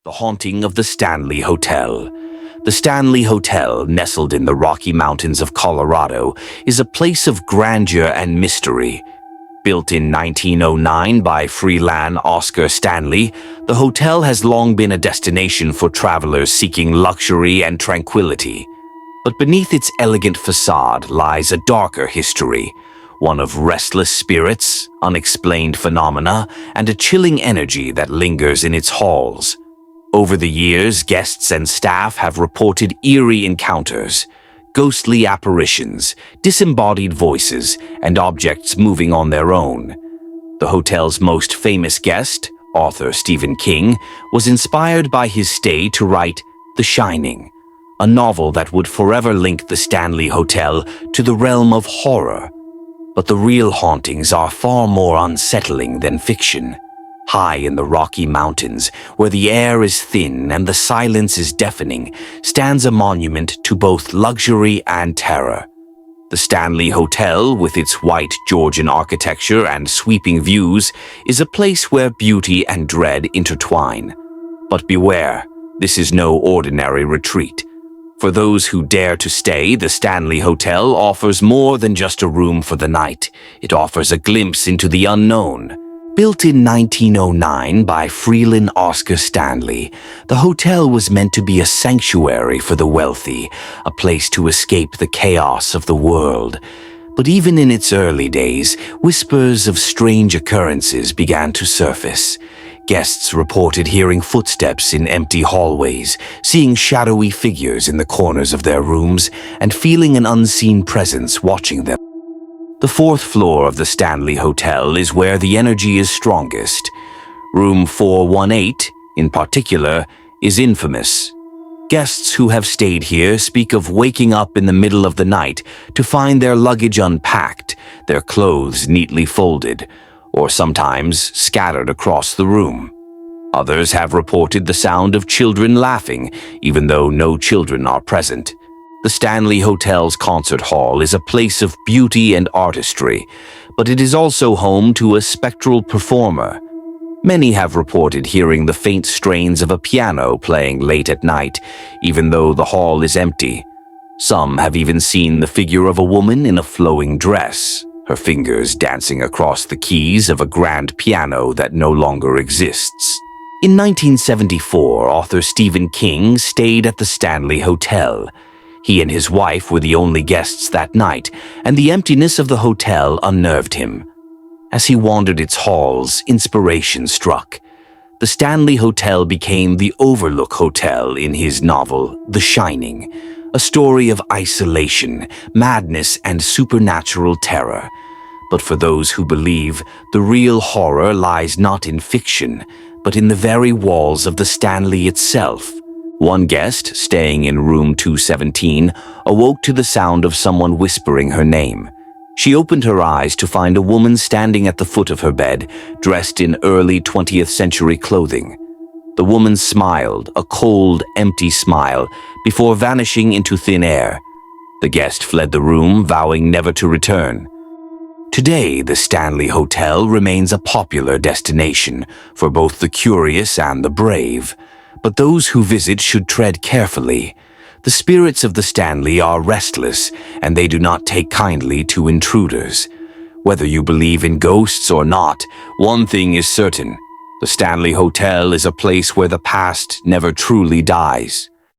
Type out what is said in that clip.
The haunting of the Stanley Hotel. The Stanley Hotel, nestled in the Rocky Mountains of Colorado, is a place of grandeur and mystery. Built in 1909 by Freelan Oscar Stanley, the hotel has long been a destination for travelers seeking luxury and tranquility. But beneath its elegant facade lies a darker history, one of restless spirits, unexplained phenomena, and a chilling energy that lingers in its halls. Over the years, guests and staff have reported eerie encounters, ghostly apparitions, disembodied voices, and objects moving on their own. The hotel's most famous guest, author Stephen King, was inspired by his stay to write The Shining, a novel that would forever link the Stanley Hotel to the realm of horror. But the real hauntings are far more unsettling than fiction. High in the Rocky Mountains, where the air is thin and the silence is deafening, stands a monument to both luxury and terror. The Stanley Hotel, with its white Georgian architecture and sweeping views, is a place where beauty and dread intertwine. But beware, this is no ordinary retreat. For those who dare to stay, the Stanley Hotel offers more than just a room for the night. It offers a glimpse into the unknown. Built in 1909 by Freelan Oscar Stanley, the hotel was meant to be a sanctuary for the wealthy, a place to escape the chaos of the world. But even in its early days, whispers of strange occurrences began to surface. Guests reported hearing footsteps in empty hallways, seeing shadowy figures in the corners of their rooms, and feeling an unseen presence watching them. The fourth floor of the Stanley Hotel is where the energy is strongest. Room 418, in particular, is infamous. Guests who have stayed here speak of waking up in the middle of the night to find their luggage unpacked, their clothes neatly folded, or sometimes scattered across the room. Others have reported the sound of children laughing, even though no children are present. The Stanley Hotel's concert hall is a place of beauty and artistry, but it is also home to a spectral performer. Many have reported hearing the faint strains of a piano playing late at night, even though the hall is empty. Some have even seen the figure of a woman in a flowing dress, her fingers dancing across the keys of a grand piano that no longer exists. In 1974, author Stephen King stayed at the Stanley Hotel. He and his wife were the only guests that night, and the emptiness of the hotel unnerved him. As he wandered its halls, inspiration struck. The Stanley Hotel became the Overlook Hotel in his novel, The Shining, a story of isolation, madness, and supernatural terror. But for those who believe, the real horror lies not in fiction, but in the very walls of the Stanley itself. One guest, staying in room 217, awoke to the sound of someone whispering her name. She opened her eyes to find a woman standing at the foot of her bed, dressed in early 20th century clothing. The woman smiled, a cold, empty smile, before vanishing into thin air. The guest fled the room, vowing never to return. Today, the Stanley Hotel remains a popular destination for both the curious and the brave. But those who visit should tread carefully. The spirits of the Stanley are restless, and they do not take kindly to intruders. Whether you believe in ghosts or not, one thing is certain: the Stanley Hotel is a place where the past never truly dies.